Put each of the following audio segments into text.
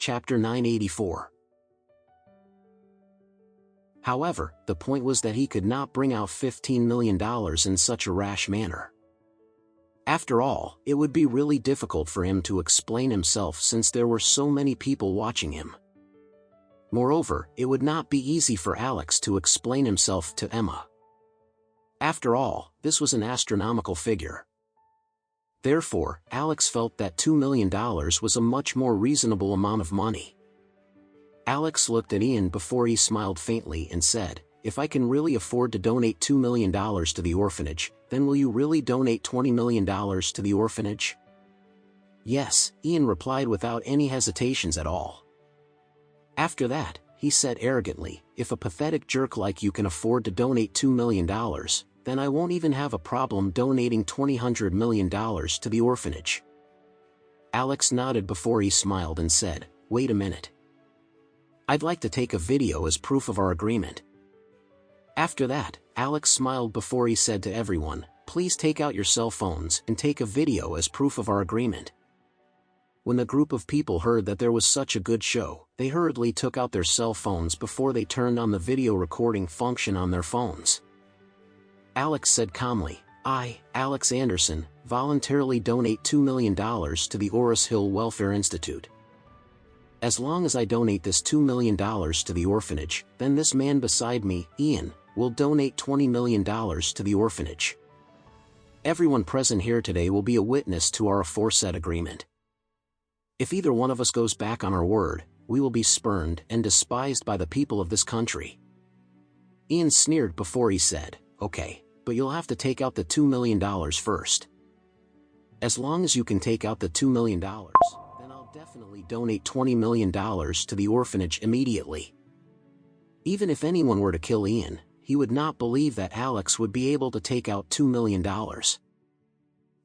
Chapter 984. However, the point was that he could not bring out $15 million in such a rash manner. After all, it would be really difficult for him to explain himself since there were so many people watching him. Moreover, it would not be easy for Alex to explain himself to Emma. After all, this was an astronomical figure. Therefore, Alex felt that $2 million was a much more reasonable amount of money. Alex looked at Ian before he smiled faintly and said, "If I can really afford to donate $2 million to the orphanage, then will you really donate $20 million to the orphanage?" "Yes," Ian replied without any hesitations at all. After that, he said arrogantly, "If a pathetic jerk like you can afford to donate $2 million, then I won't even have a problem donating $200 million to the orphanage." Alex nodded before he smiled and said, "Wait a minute. I'd like to take a video as proof of our agreement." After that, Alex smiled before he said to everyone, "Please take out your cell phones and take a video as proof of our agreement." When the group of people heard that there was such a good show, they hurriedly took out their cell phones before they turned on the video recording function on their phones. Alex said calmly, "I, Alex Anderson, voluntarily donate $2 million to the Oris Hill Welfare Institute. As long as I donate this $2 million to the orphanage, then this man beside me, Ian, will donate $20 million to the orphanage. Everyone present here today will be a witness to our aforesaid agreement. If either one of us goes back on our word, we will be spurned and despised by the people of this country." Ian sneered before he said, "Okay, but you'll have to take out the $2 million first. As long as you can take out the $2 million, then I'll definitely donate $20 million to the orphanage immediately." Even if anyone were to kill Ian, he would not believe that Alex would be able to take out $2 million.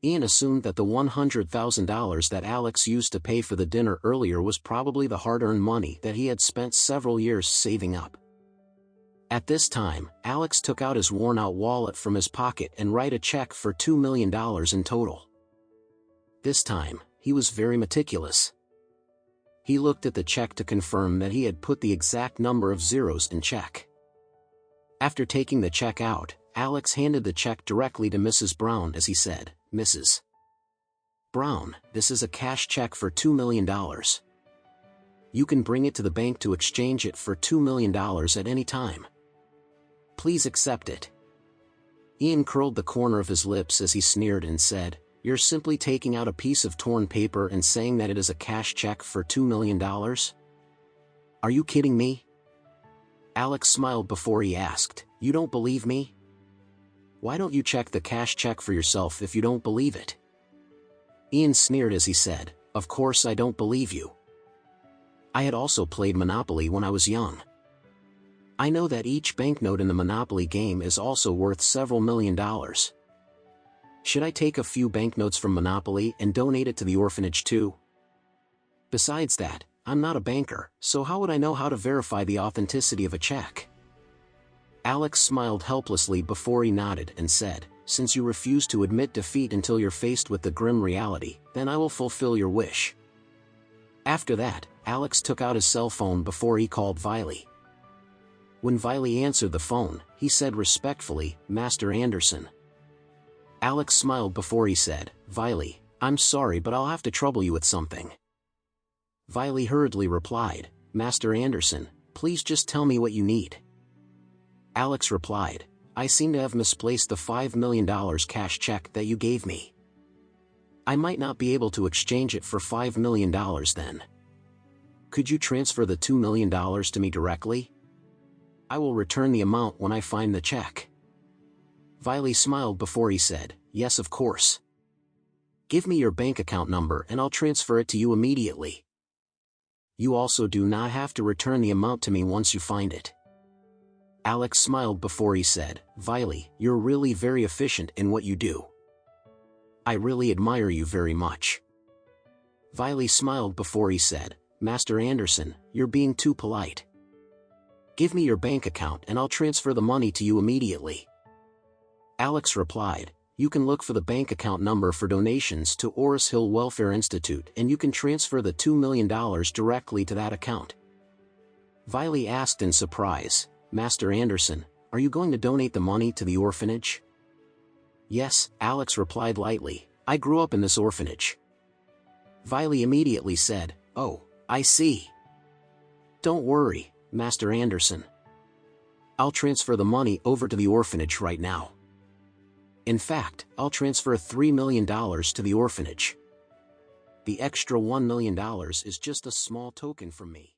Ian assumed that the $100,000 that Alex used to pay for the dinner earlier was probably the hard-earned money that he had spent several years saving up. At this time, Alex took out his worn-out wallet from his pocket and wrote a check for $2 million in total. This time, he was very meticulous. He looked at the check to confirm that he had put the exact number of zeros in check. After taking the check out, Alex handed the check directly to Mrs. Brown as he said, "Mrs. Brown, this is a cash check for $2 million. You can bring it to the bank to exchange it for $2 million at any time. Please accept it." Ian curled the corner of his lips as he sneered and said, "You're simply taking out a piece of torn paper and saying that it is a cash check for $2 million? Are you kidding me?" Alex smiled before he asked, "You don't believe me? Why don't you check the cash check for yourself if you don't believe it?" Ian sneered as he said, "Of course I don't believe you. I had also played Monopoly when I was young. I know that each banknote in the Monopoly game is also worth several million dollars. Should I take a few banknotes from Monopoly and donate it to the orphanage too? Besides that, I'm not a banker, so how would I know how to verify the authenticity of a check?" Alex smiled helplessly before he nodded and said, "Since you refuse to admit defeat until you're faced with the grim reality, then I will fulfill your wish." After that, Alex took out his cell phone before he called Viley. When Viley answered the phone, he said respectfully, "Master Anderson." Alex smiled before he said, "Viley, I'm sorry but I'll have to trouble you with something." Viley hurriedly replied, "Master Anderson, please just tell me what you need." Alex replied, "I seem to have misplaced the $5 million cash check that you gave me. I might not be able to exchange it for $5 million then. Could you transfer the $2 million to me directly? I will return the amount when I find the check." Viley smiled before he said, "Yes, of course. Give me your bank account number and I'll transfer it to you immediately. You also do not have to return the amount to me once you find it." Alex smiled before he said, "Viley, you're really very efficient in what you do. I really admire you very much." Viley smiled before he said, "Master Anderson, you're being too polite. Give me your bank account and I'll transfer the money to you immediately." Alex replied, you can look for the bank account number for donations to Oris Hill Welfare Institute and you can transfer the $2 million directly to that account. Viley asked in surprise, Master Anderson, are you going to donate the money to the orphanage? Yes, Alex replied lightly, I grew up in this orphanage. Viley immediately said, oh, I see. Don't worry, Master Anderson. I'll transfer the money over to the orphanage right now. In fact, I'll transfer $3 million to the orphanage. The extra $1 million is just a small token from me.